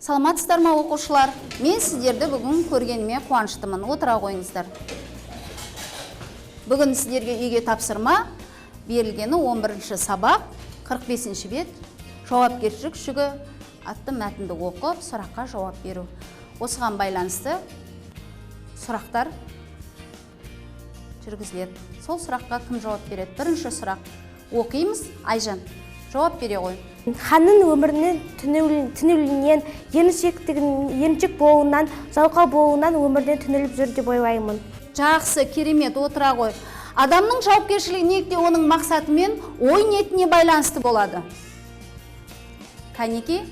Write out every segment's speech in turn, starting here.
Саламатсыздар ма оқушылар? Мен сіздерді бүгін көргеніме қуаныштымын. Отыра қойыңыздар. Бүгін сіздерге үйге тапсырма берілгені 11-ші сабақ, 45-ші бет, жауапкершілік жүгі атты мәтінді оқып, сұраққа жауап беру. Осыған байланысты сұрақтар жүргізіледі. Сол сұраққа кім жауап береді? Бірінші сұрақ оқимыз. Айжан, жауап бере ғой. Ханның өмірінен түнілінен, еріншек болуынан, жалқау болуынан өмірден түніліп жүр деп ойлаймын. Жақсы, керемет, отыра ғой. Адамның жауапкершілігі неліктен оның мақсатымен ой ниетіне байланысты болады? Кәнеке,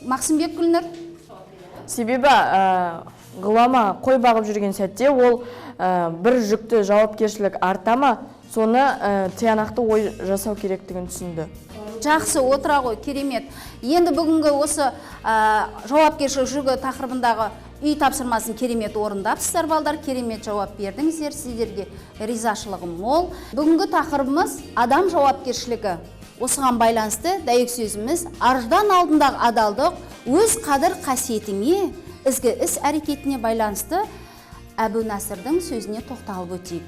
Мақсымбек Гүлнұр. Себебі ғұлама қой бағып жүрген сәтте ол бір жүкті жауапкершілік артама, соны тиянақты ой жасау керектігін түсінді. Жақсы, отыра ғой, керемет. Енді бүгінгі осы жауапкершілік жүгі тақырыбындағы үй тапсырмасын керемет орындапсыздар балдар, керемет жауап бердіңіздер, сіздерге ризашылығым мол. Бүгінгі тақырыбымыз адам жауапкершілігі. Осыған байланысты дәйек сөзіміз арждан алдындағы адалдық өз қадір қасиетіңе, ізгі іс әрекетіне байланысты Әбу Насырдың сөзіне тоқталып өтейік.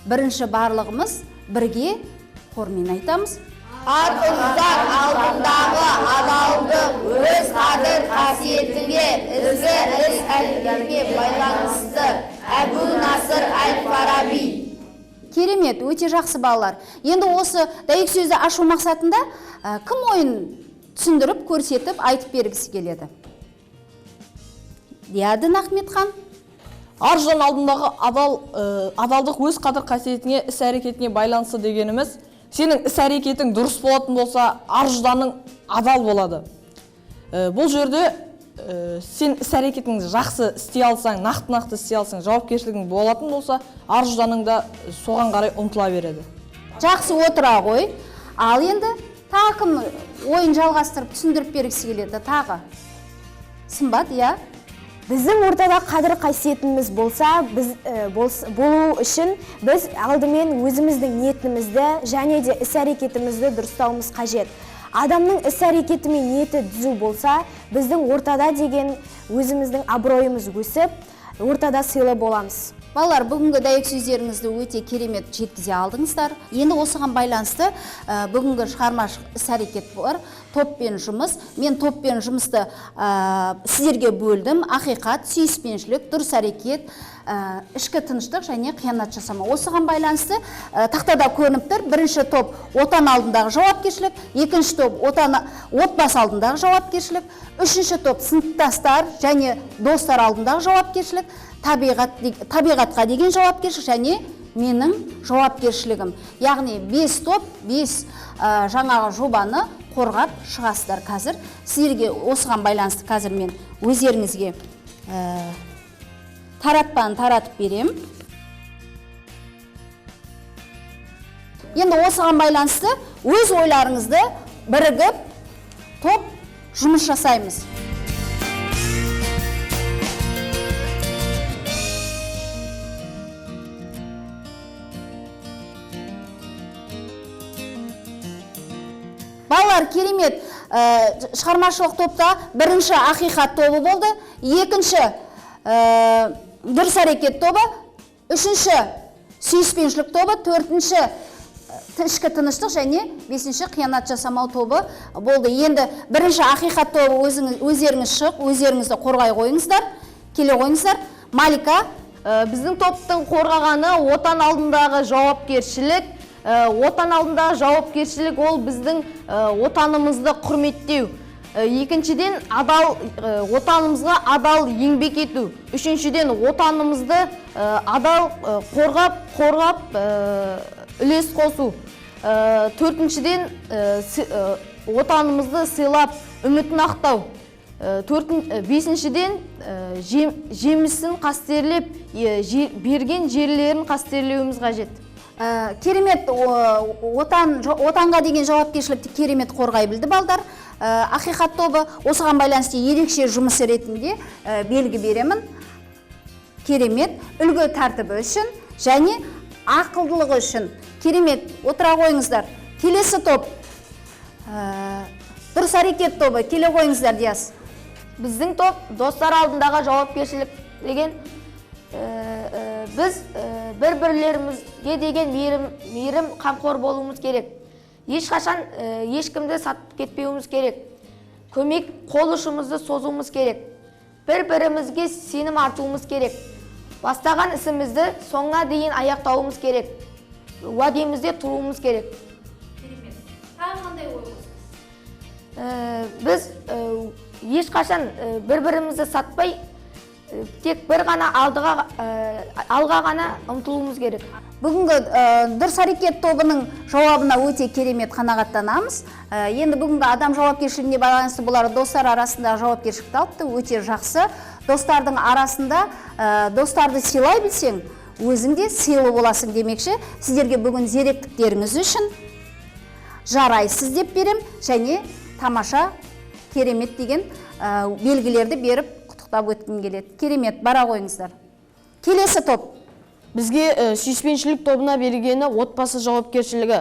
Бірінші барлығымыз бірге хормен айтамыз. Артымыздан алдындағы адалдық өз қадір қасиетіңе, ізгі іс әрекетіне байланысты. Әбу Насыр әл-Фараби. Керемет, өте жақсы балалар. Енді осы дәйек сөзді ашу мақсатында кім ойын түсіндіріп, көрсетіп, айтып бергісі келеді? Диадын Ахметхан. Аржан алдындағы адалдық өз қадір қасиетіне, іс әрекетіне байланысты дегеніміз, сенің іс әрекетің дұрыс болатын болса, аржданың адал болады. Бұл жерде сен іс әрекетіңді жақсы істей алсаң, нақты істей алсаң, жауапкершілігің болатын болса, аржданың да соған қарай ұмтыла береді. Жақсы, отыра ғой. Ал енді тағы кім ойын жалғастырып түсіндіріп бергісі келеді? Тағы Сымбат, Біздің ортада қадір қасиетіміз болса, болу үшін біз алдымен өзіміздің ниетімізді және де іс әрекетімізді дұрыстауымыз қажет. Адамның іс әрекеті мен ниеті түзу болса, біздің ортада деген өзіміздің абыройымыз өсіп, ортада сыйлы боламыз. Балалар, бүгінгі дәйек сөздеріңізді өте керемет жеткізе алдыңыздар. Енді осыған байланысты бүгінгі шығармашылық іс әрекет бар. Топпен жұмыс. Мен топпен жұмысты сіздерге бөлдім. Ақиқат, сүйіспеншілік, дұрыс әрекет, ішкі тыныштық және қиянат жасама. Осыған байланысты тақтада көрініп тұр. Бірінші топ отан алдындағы жауапкершілік, екінші топ отбасы алдындағы жауапкершілік, үшінші топ сыныптастар және достар алдындағы жауапкершілік, табиғатқа деген жауапкершілік және менің жауапкершілігім. Яғни 5 топ, 5 жаңағы жобаны қорғап шығасыздар қазір. Сіздерге осыған байланысты қазір мен өздеріңізге таратпаны таратып берем. Енді осыған байланысты өз ойларыңызды бірігіп топ жұмыс жасаймыз. Балалар, керемет, шығармашылық топта бірінші ақиқат тобы болды, екінші дұрыс әрекет тобы, үшінші сүйіспеншілік тобы, төртінші ішкі тыныштық және бесінші қиянат жасамау тобы болды. Енді бірінші ақиқат тобы өздеріңіз шығып, өздеріңізді қорғай қойыңыздар, келе қойыңыздар. Малика. Біздің топтың қорғағаны отан алдындағы жауапкершілік. Отан алдындағы жауапкершілік ол біздің отанымызды құрметтеу. Екіншіден, отанымызға адал еңбек ету. Үшіншіден, отанымызды адал қорғап үлес қосу. Төртіншіден, отанымызды сыйлап, үмітін ақтау. Бесіншіден, жемісін қастерлеп, берген жерлерін қастерлеуіміз қажет. Керемет, отанға деген жауапкершілікті керемет қорғай білді балдар. Ақиқат тобы осыған байланысты ерекше жұмыс ретінде белгі беремін. Керемет, үлгі тәртібі үшін және ақылдылығы үшін. Керемет, отыра қойыңыздар. Келесі топ Дұрыс әрекет тобы, келе қойыңыздар, Диас. Біздің топ достар алдындағы жауапкершілік деген біз бір-бірлерімізге деген мейірім қамқор болуымыз керек. Ешқашан ешкімді сатып кетпеуіміз керек. Көмек қол ұшымызды созуымыз керек. Бір-бірімізге сенім артуымыз керек. Бастаған ісімізді соңына дейін аяқтауымыз керек. Уәдемізде тұруымыз керек. Тағы қандай ой қосасыз? Біз ешқашан бір-бірімізді сатпай, тек бір ғана алға ғана ұмтылуымыз керек. Бүгінгі дұрыс әрекет тобының жауабына өте керемет қанағаттанамыз. Енді бүгінгі адам жауапкершілігіне байланысты бұлар достар арасында жауапкершілікті алыпты, өте жақсы. Достардың арасында достарды сыйлай білсең, өзің де сыйлы боласың демекші. Сіздерге бүгін зеректіктеріңіз үшін жарайсыз деп берем, және тамаша, керемет деген белгілерді беріп құттықтап өткім келеді. Керемет, бара қойыңыздар. Келесі топ. Бізге сүйіспеншілік тобына берілгені отбасы жауапкершілігі.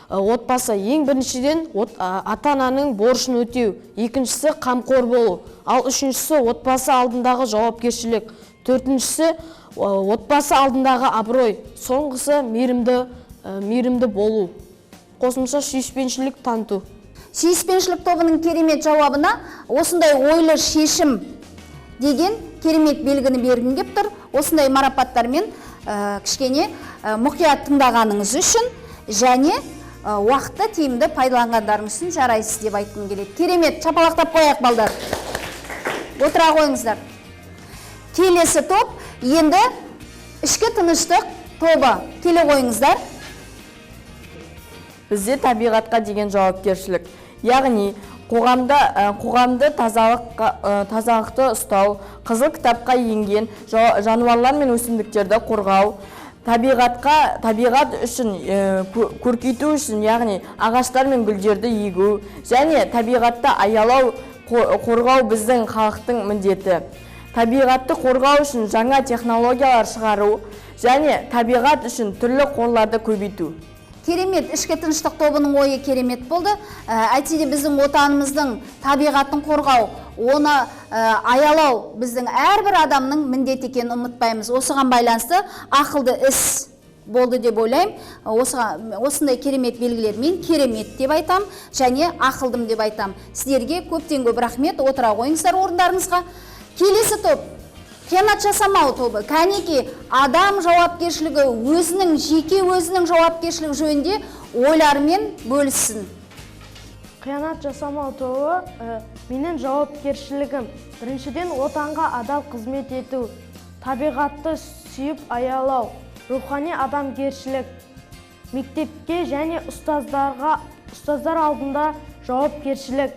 Отбасы ең біріншіден ата-ананың борышын өтеу, екіншісі қамқор болу, ал үшіншісі отбасы алдындағы жауапкершілік, төртіншісі отбасы алдындағы абырой, соңғысы мейірімді болу. Қосымша сүйіспеншілік таныту. Сүйіспеншілік тобының керемет жауабына осындай ойлы шешім деген керемет белгіні бергім кеп тұр. Осындай марапаттармен кішкене мұқият тыңдағаныңыз үшін және уақытты тиімді пайдаланғандарыңыз үшін жарайсыз деп айтқым келеді. Керемет, шапалақтап қояйық балдар. Отыра қойыңыздар. Келесі топ, енді ішкі тыныштық тобы. Келе қойыңыздар. Бізде табиғатқа деген жауапкершілік. Яғни, қоғамды тазалықты ұстау, қызыл кітапқа енген жануарлар мен өсімдіктерді қорғау, табиғат үшін көркейту үшін, яғни ағаштар мен гүлдерді егу, және табиғатты аялау, қорғау біздің халықтың міндеті. Табиғатты қорғау үшін жаңа технологиялар шығару, және табиғат үшін түрлі қорларды көбейту. Керемет, ішкі тыныштық тобының ойы керемет болды. Әйтсе де біздің отанымыздың табиғатын қорғау, оны аялау біздің әрбір адамның міндеті екенін ұмытпаймыз. Осыған байланысты ақылды іс болды деп ойлаймын. Осындай керемет белгілермен керемет деп айтам, және ақылдым деп айтам. Сіздерге көптен көп рахмет, отыра қойыңыздар орындарыңызға. Келесі топ. Қиянат жасамау тобы. Кәнеки адам жауапкершілігі жеке өзінің жауапкершілігі жөнінде ойларымен бөліссін. Қиянат жасамау тобы менің жауапкершілігім. Біріншіден отанға адал қызмет ету, табиғатты сүйіп аялау, рухани адамгершілік, мектепке және ұстаздар алдында жауапкершілік,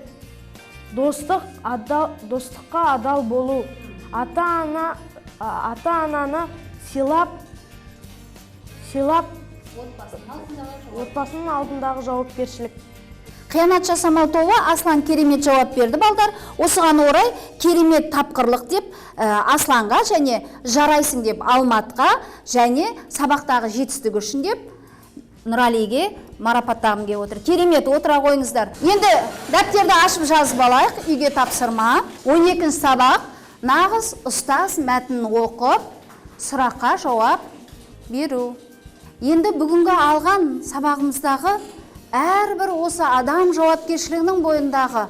достыққа адал болу, ата-ананы сыйлап отбасының алдындағы жауапкершілік. Қиянат жасамау тобы Аслан керемет жауап берді балдар. Осыған орай керемет тапқырлық деп Асланға және жарайсың деп Алматқа және сабақтағы жетістігі үшін деп Нұралиге марапаттағым келіп отыр. Керемет, отыра қойыңыздар. Енді дәптерді ашып жазып алайық, үйге тапсырма. 12-ші сабақ. Нағыз ұстаз мәтінін оқып, сұраққа жауап беру. Енді бүгінгі алған сабағымыздағы әрбір осы адам жауапкершілігінің бойындағы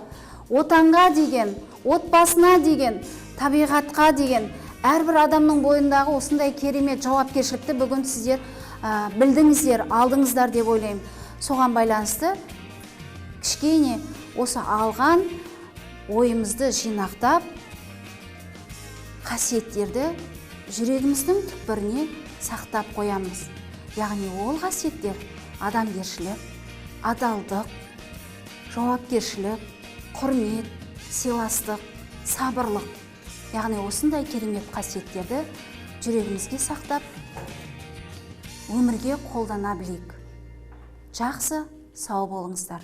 отанға деген, отбасына деген, табиғатқа деген әрбір адамның бойындағы осындай керемет жауапкершілікті бүгін сіздер білдіңіздер, алдыңыздар деп ойлаймын. Соған байланысты кішкене осы алған ойымызды жинақтап, қасиеттерді жүрегіміздің түкпіріне сақтап қоямыз. Яғни ол қасиеттер адамгершілік, адалдық, жауапкершілік, құрмет, сыйластық, сабырлық. Яғни осындай керемет қасиеттерді жүрегімізге сақтап, өмірге қолдана білейік. Жақсы, сау болыңыздар.